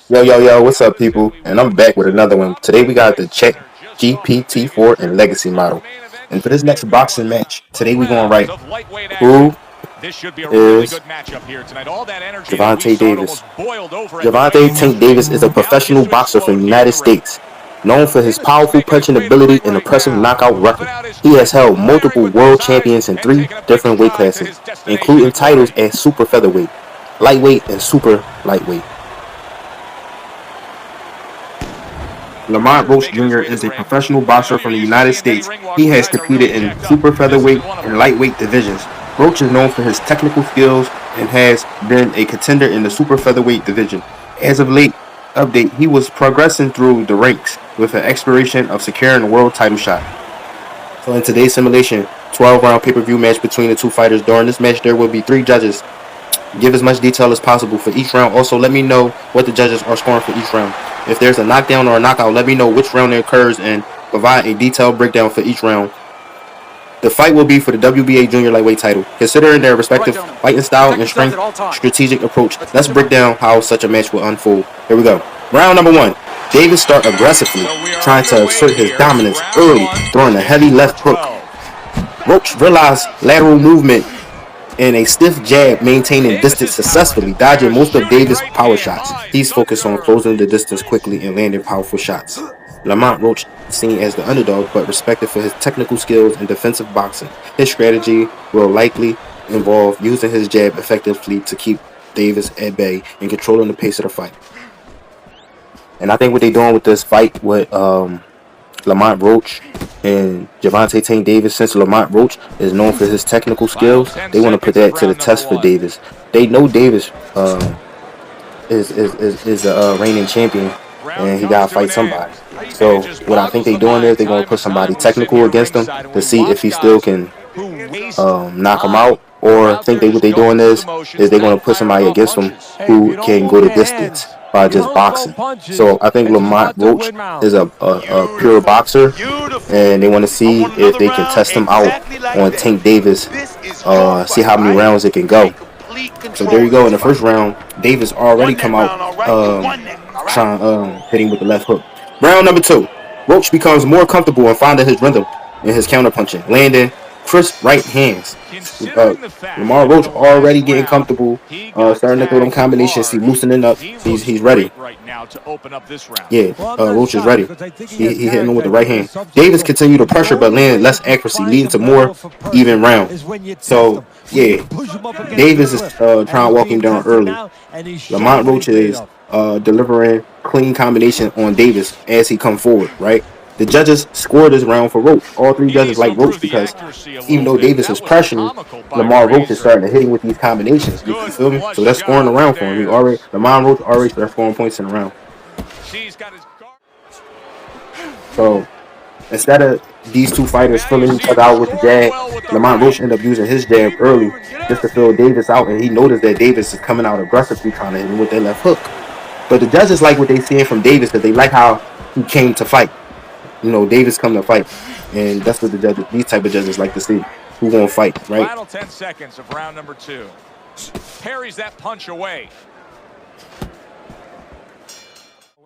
Yo, what's up, people? And I'm back with another one. Today we got the Check GPT-4 and Legacy model. And for this next boxing match, today we going right. Who is Gervonta Davis? Gervonta Tank Davis is a professional boxer from the United States, known for his powerful punching ability and impressive knockout record. He has held multiple world champions in 3 different weight classes, including titles at super featherweight, lightweight, and super lightweight. Lamont Roach Jr. is a professional boxer from the United States. He has competed in super featherweight and lightweight divisions. Roach is known for his technical skills and has been a contender in the super featherweight division. As of late update, he was progressing through the ranks with an aspiration of securing a world title shot. So in today's simulation, 12-round pay-per-view match between the two fighters. During this match, there will be 3 judges. Give as much detail as possible for each round. Also, let me know what the judges are scoring for each round. If there's a knockdown or a knockout, let me know which round it occurs and provide a detailed breakdown for each round. The fight will be for the WBA junior lightweight title. Considering their respective fighting style and strategic approach, let's break down how such a match will unfold. Here we go. Round number 1. Davis starts aggressively, trying to assert his dominance early, throwing a heavy left hook. Roach realized lateral movement and a stiff jab, maintaining distance successfully, dodging most of Davis' power shots. He's focused on closing the distance quickly and landing powerful shots. Lamont Roach is seen as the underdog, but respected for his technical skills and defensive boxing. His strategy will likely involve using his jab effectively to keep Davis at bay and controlling the pace of the fight. And I think what they're doing with this fight with Lamont Roach and Gervonta Tank Davis, since Lamont Roach is known for his technical skills, they want to put that to the test for Davis. They know Davis is a reigning champion, and he gotta fight somebody. So what I think they're doing is they're gonna put somebody technical against him to see if he still can knock him out. Or I think what they're doing is they're gonna put somebody against him who can go the distance by just boxing. So I think Lamont Roach is a pure boxer, and they want to see if they can test him out on Tank Davis, see how many rounds it can go. So there you go. In the first round, Davis already come out trying hitting with the left hook. Round number 2, Roach becomes more comfortable and finding his rhythm in his counterpunching, landing crisp right hands. Lamont Roach already getting comfortable, starting to throw them combinations. He's loosening up. He's ready. Yeah, Roach is ready. He hitting him with the right hand. Davis continued to pressure, but landed less accuracy, leading to more even rounds. So yeah, Davis is trying to walk him down early. Lamont Roach is delivering clean combination on Davis as he come forward, right? The judges scored this round for Roach. All 3 judges like Roach because even though Davis is pressuring, Lamont Roach is starting to hit him with these combinations. You feel me? So that's scoring the round for him. Lamont Roach already started scoring points in the round. So instead of these 2 fighters filling each other out with the jab, Lamont Roach ended up using his jab early just to fill Davis out, and he noticed that Davis is coming out aggressively trying to hit him with that left hook. But the judges like what they seeing from Davis because they like how he came to fight. You know, Davis come to fight, and that's what these type of judges like to see. Who gonna fight, right? Final 10 seconds of round number 2. Parries that punch away.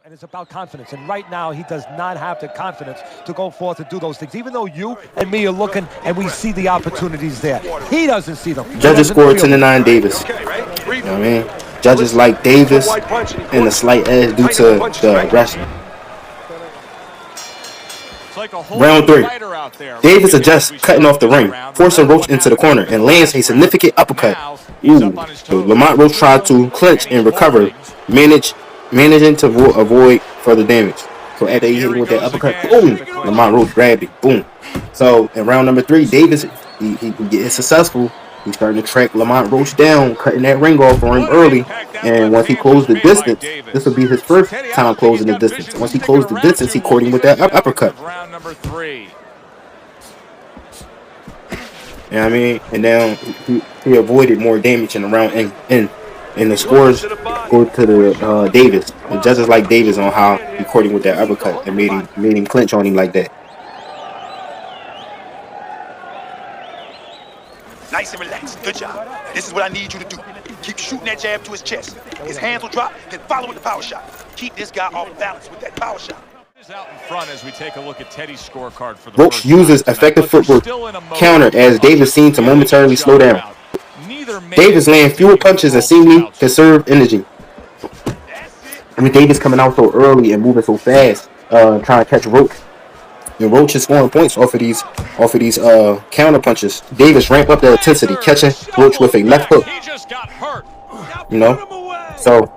And it's about confidence, and right now he does not have the confidence to go forth and do those things. Even though you and me are looking and we see the opportunities there, he doesn't see them. Judges scored 10-9 Davis. You know what I mean? Judges like Davis and a slight edge due to the aggression. Round 3. Davis adjusts, cutting off the ring, forcing Roach into the corner, and lands a significant uppercut. Lamont Roach tried to clinch and recover, managing to avoid further damage. So after he hit him with that uppercut, boom, Lamont Roach grabbed it, boom. So in round number 3, Davis, he getting successful. He's starting to track Lamont Roach down, cutting that ring off for him early. And once he closed the distance, this will be his first time closing the distance. Once he closed the distance, he caught him with that uppercut. Round number 3. You know what I mean? And now he avoided more damage in the round and the scores go to the Davis. The judges like Davis on how he caught him with that uppercut and made him clinch on him like that. Nice and relaxed. Good job. This is what I need you to do. Keep shooting that jab to his chest. His hands will drop, then follow with the power shot. Keep this guy off balance with that power shot. Out in front as we take a look at Teddy's scorecard for the Roach uses effective footwork counter as Davis seemed to momentarily slow down. Davis landing fewer punches and seemingly conserve energy. I mean, Davis coming out so early and moving so fast, trying to catch Roach. And Roach is scoring points off of these counter punches. Davis ramped up the intensity, catching Roach with a left hook. You know, so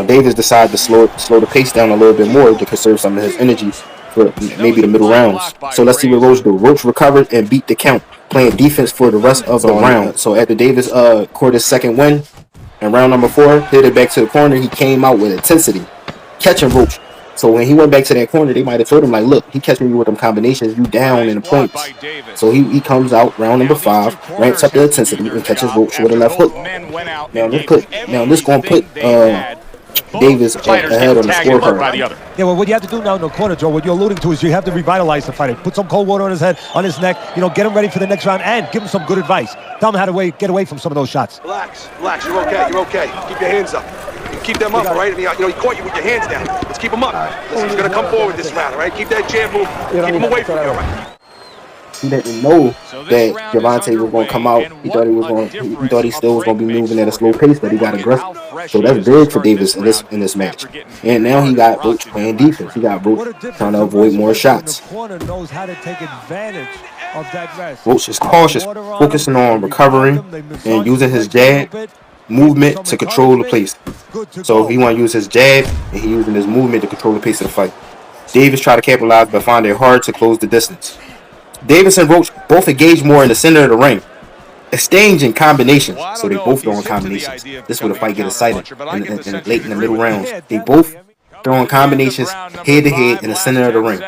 Davis decided to slow the pace down a little bit more to conserve some of his energy for maybe the middle rounds. So let's see what Roach do. Roach recovered and beat the count, playing defense for the rest of the round. So after Davis scored his second win in round number 4, hit it back to the corner, he came out with intensity, catching Roach. So when he went back to that corner, they might have told him, like, look, he catching you with them combinations, you down in the points. So he comes out round number 5, ramps up the intensity, and catches Roach with a left hook. Now this gonna put Davis ahead on the scorecard. Yeah, well, what you have to do now in the corner, Joe, what you're alluding to is you have to revitalize the fighter. Put some cold water on his head, on his neck, you know, get him ready for the next round, and give him some good advice. Tell him how to get away from some of those shots. Relax, you're okay. Keep your hands up. Keep them up, all right? I mean, you know, he caught you with your hands down. Let's keep him up. Listen, he's going to come forward this round, all right? Keep that jab move. Keep him away from you, all right? He didn't know that Gervonta was going to come out. He thought he still was going to be moving at a slow pace, but he got aggressive. So that's big for Davis in this match. And now he got Roach playing defense. He got Roach trying to avoid more shots. Roach is cautious, focusing on recovering and using his jab movement to control the pace. So he want to use his jab, and he using his movement to control the pace of the fight. Davis tried to capitalize by finding it hard to close the distance. Davis and Roach both engage more in the center of the ring, exchanging combinations. So they both throwing combinations. This is where the fight gets excited and late in the middle rounds. They both throwing combinations head to head in the center of the ring.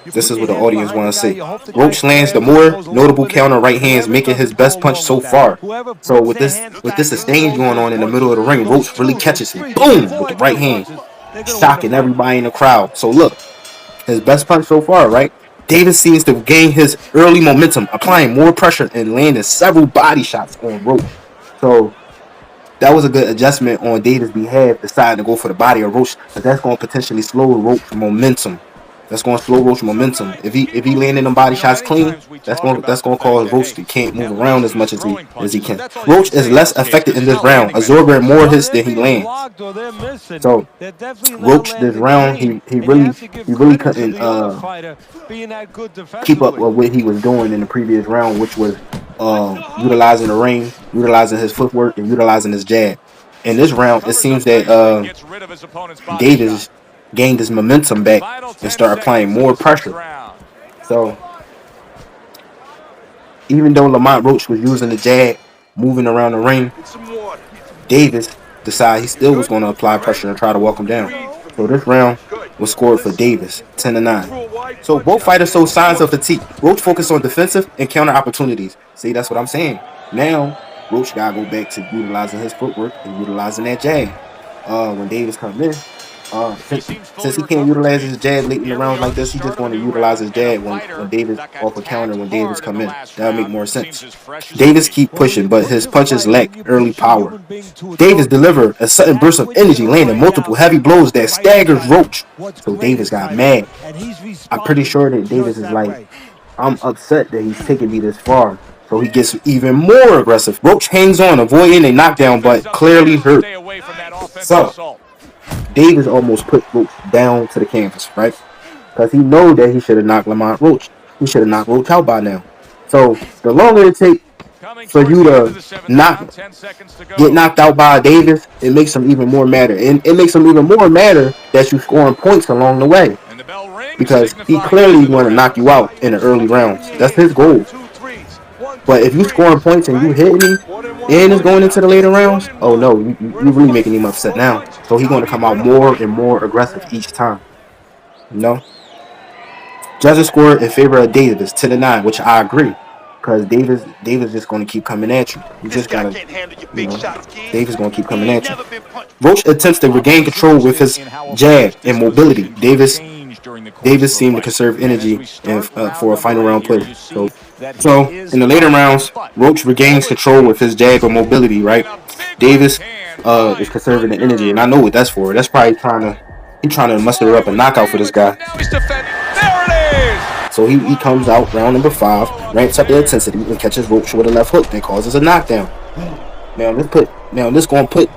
This is what the audience want to see. Roach lands the more notable counter right hands, making his best punch so far. So with this exchange going on in the middle of the ring, Roach really catches him, boom, with the right hand, shocking everybody in the crowd. So look, his best punch so far, right? Davis seems to gain his early momentum, applying more pressure and landing several body shots on Roach. So that was a good adjustment on Davis' behalf, deciding to go for the body of Roach, but that's going to potentially slow Roach's momentum. That's going to slow Roach's momentum. If he landing them body shots clean, that's going to cause Roach to can't move around as much as he can. Roach is less effective in this round, absorbing more hits than he lands. So Roach this round, he really couldn't keep up with what he was doing in the previous round, which was utilizing the ring, utilizing his footwork, and utilizing his jab. In this round, it seems that Davis gained his momentum back and started applying more pressure. So even though Lamont Roach was using the jab, moving around the ring, Davis decided he still was going to apply pressure and try to walk him down. So this round was scored for Davis, 10-9. So both fighters showed signs of fatigue. Roach focused on defensive and counter opportunities. See, that's what I'm saying. Now Roach got to go back to utilizing his footwork and utilizing that jab. When Davis comes in, since he can't utilize his jab late in the rounds like this, he just want to utilize his jab when Davis off a counter when Davis come in. That'll make more sense. Davis keep pushing, but his punches lack early power. Davis delivered a sudden burst of energy, landing multiple heavy blows that staggers Roach. So Davis got mad. I'm pretty sure that Davis is like, I'm upset that he's taking me this far. So he gets even more aggressive. Roach hangs on, avoiding a knockdown, but clearly hurt. So Davis almost put Roach down to the canvas, right? Because he know that he should have knocked Lamont Roach. He should have knocked Roach out by now. So the longer it takes for you to get knocked out by Davis, it makes him even more matter. And it makes him even more matter that you scoring points along the way. Because he clearly want to knock you out in the early rounds. That's his goal. But if you scoring points and you hitting him and it's going into the later rounds, oh no, you really making him upset now. So he's going to come out more and more aggressive each time. You know? Judges scored in favor of Davis 10-9, which I agree. Because Davis just going to keep coming at you. You just got to, Davis going to keep coming at you. Roach attempts to regain control with his jab and mobility. Davis seemed to conserve energy for a final round play. So So in the later rounds, Roach regains control with his jab and mobility, right? Davis is conserving the energy, and I know what that's for. That's probably trying to muster up a knockout for this guy. So he comes out round number 5, ramps up the intensity, and catches Roach with a left hook that causes a knockdown. Now this gonna put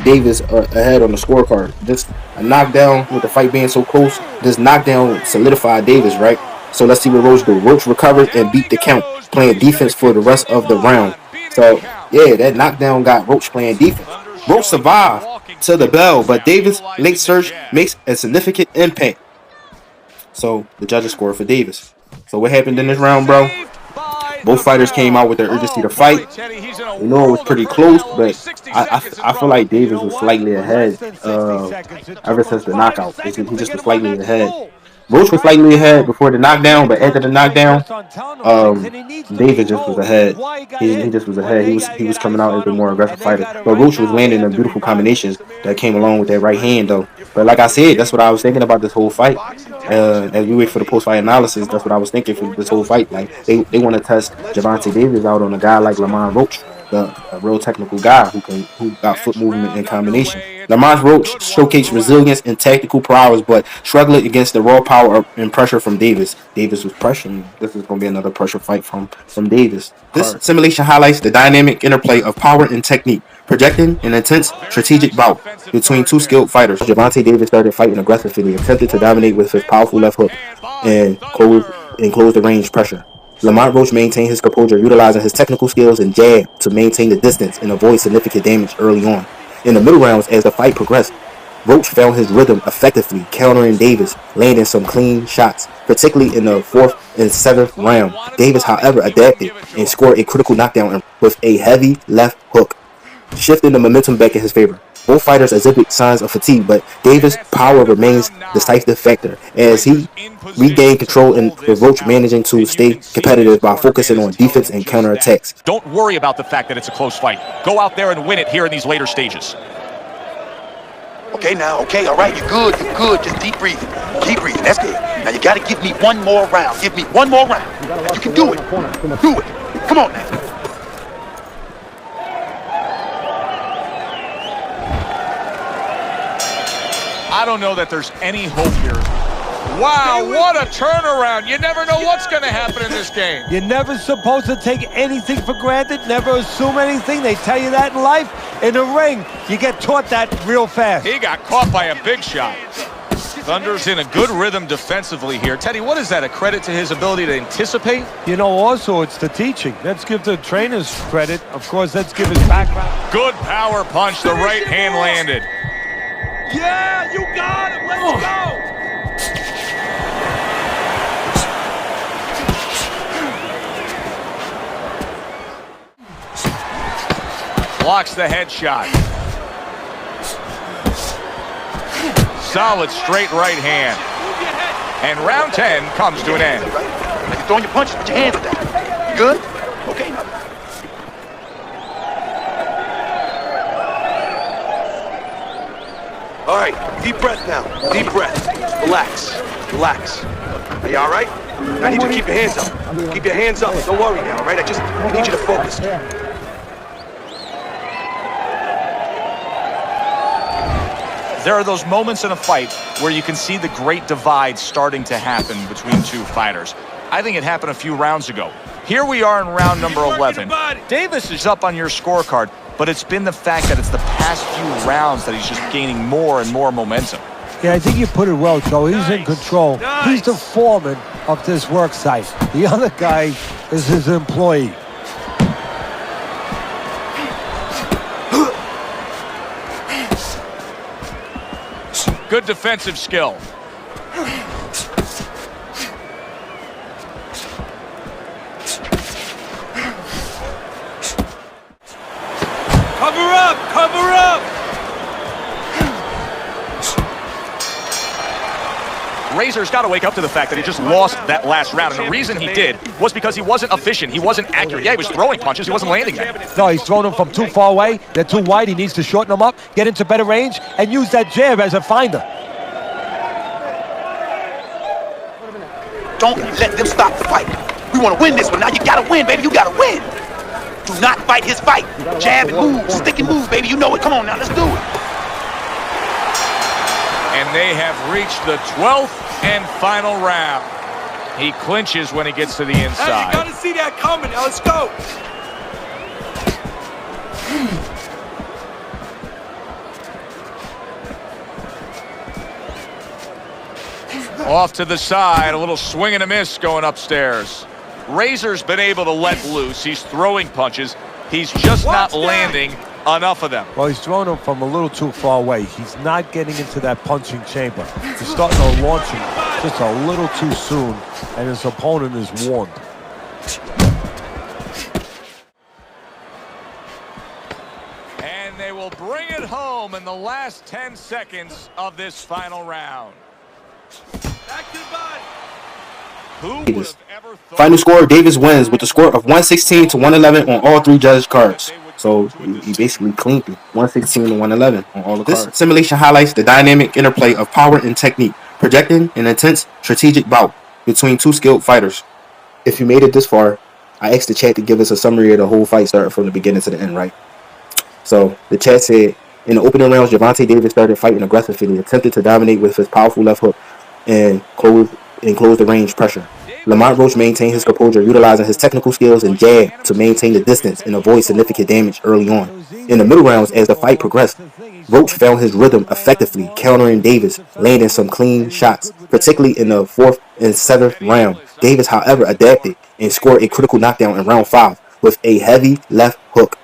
Davis ahead on the scorecard. This a knockdown with the fight being so close. This knockdown solidified Davis, right? So let's see what Roach do. Roach recovered and beat the count, playing defense for the rest of the round. So yeah, that knockdown got Roach playing defense. Roach survived to the bell, but Davis' late surge makes a significant impact. So the judges scored for Davis. So what happened in this round, bro? Both fighters came out with their urgency to fight. You know, it was pretty close, but I feel like Davis was slightly ahead ever since the knockout. He just was slightly ahead. Roach was slightly ahead before the knockdown, but after the knockdown, Davis just was ahead. He just was ahead. He was coming out as a more aggressive fighter. But Roach was landing the beautiful combinations that came along with that right hand, though. But like I said, that's what I was thinking about this whole fight. As we wait for the post-fight analysis, that's what I was thinking for this whole fight. Like they want to test Gervonta Davis out on a guy like Lamont Roach, a real technical guy who got foot movement and combination. Lamont Roach showcased resilience and tactical prowess, but struggled against the raw power and pressure from Davis. Davis was pressuring. This is going to be another pressure fight from Davis. This simulation highlights the dynamic interplay of power and technique, projecting an intense strategic bout between two skilled fighters. Gervonta Davis started fighting aggressively, attempted to dominate with his powerful left hook and close the range pressure. Lamont Roach maintained his composure, utilizing his technical skills and jab to maintain the distance and avoid significant damage early on. In the middle rounds, as the fight progressed, Roach found his rhythm effectively, countering Davis, landing some clean shots, particularly in the 4th and 7th round. Davis, however, adapted and scored a critical knockdown with a heavy left hook, shifting the momentum back in his favor. Both fighters exhibit signs of fatigue, but Davis' power remains the decisive factor as he regained control, and with Roach managing to stay competitive by focusing on defense and counterattacks. Don't worry about the fact that it's a close fight. Go out there and win it here in these later stages. Okay, now, okay, all right, you're good. Just deep breathing. Keep breathing, that's good. Now you gotta give me one more round. Give me one more round. You can do it. Do it. Come on now. I don't know that there's any hope here. Wow, what a turnaround. You never know what's going to happen in this game. You're never supposed to take anything for granted, never assume anything. They tell you that in life. In the ring, you get taught that real fast. He got caught by a big shot. Thunder's in a good rhythm defensively here. Teddy, what is that, a credit to his ability to anticipate? You know, also, it's the teaching. Let's give the trainers credit. Of course, let's give his background. Good power punch. The right hand landed. Yeah, you got it. Let's go. Blocks the headshot. Solid straight right hand. And round 10 comes to an end. Now you're throwing your punches, put your hands down. You good? Okay. All right, deep breath now. Deep breath. Relax. Are you all right? I need you to keep your hands up. Keep your hands up. Don't worry now, all right? I need you to focus. There are those moments in a fight where you can see the great divide starting to happen between two fighters. I think it happened a few rounds ago. Here we are in round number 11. Davis is up on your scorecard, but it's been the fact that it's the past few rounds that he's just gaining more and more momentum. Yeah, I think you put it well, Joe. He's in control. He's the foreman of this work site. The other guy is his employee. Good defensive skill. Cover up! Razor's got to wake up to the fact that he just lost that last round, and the reason he did was because he wasn't efficient, he wasn't accurate. Yeah, he was throwing punches, he wasn't landing them. No, he's throwing them from too far away. They're too wide. He needs to shorten them up, get into better range, and use that jab as a finder. Don't let them stop the fight. We want to win this one. Now you got to win, baby. You got to win. Do not fight his fight. Jab and move. Stick and move, baby. You know it. Come on now. Let's do it. And they have reached the 12th and final round. He clinches when he gets to the inside. Hey, you got to see that coming. Now let's go. Off to the side, a little swing and a miss going upstairs. Razor's been able to let loose. He's throwing punches. He's just not landing enough of them. Well, he's throwing them from a little too far away. He's not getting into that punching chamber. He's starting to launch him just a little too soon, and his opponent is warned. And they will bring it home in the last 10 seconds of this final round. Back to the body. Who would have ever thought? Final score, Davis wins with a score of 116 to 111 on all 3 judges' cards. So he basically cleaned it, 116 to 111 on all the cards. This simulation highlights the dynamic interplay of power and technique, projecting an intense strategic bout between 2 skilled fighters. If you made it this far, I asked the chat to give us a summary of the whole fight starting from the beginning to the end, right? So the chat said, in the opening rounds, Gervonta Davis started fighting aggressively, attempted to dominate with his powerful left hook and close the range pressure. Lamont Roach maintained his composure, utilizing his technical skills and jab to maintain the distance and avoid significant damage early on. In the middle rounds, as the fight progressed, Roach found his rhythm effectively, countering Davis, landing some clean shots, particularly in the 4th and 7th round. Davis, however, adapted and scored a critical knockdown in round 5 with a heavy left hook,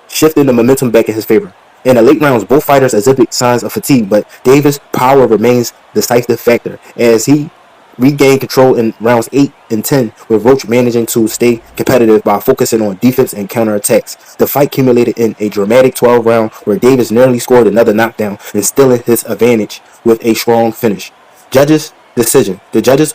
shifting the momentum back in his favor. In the late rounds, both fighters exhibit signs of fatigue, but Davis' power remains the decisive factor as he regained control in rounds 8 and 10, with Roach managing to stay competitive by focusing on defense and counterattacks. The fight culminated in a dramatic 12th round where Davis nearly scored another knockdown, instilling his advantage with a strong finish. Judges' decision. The judges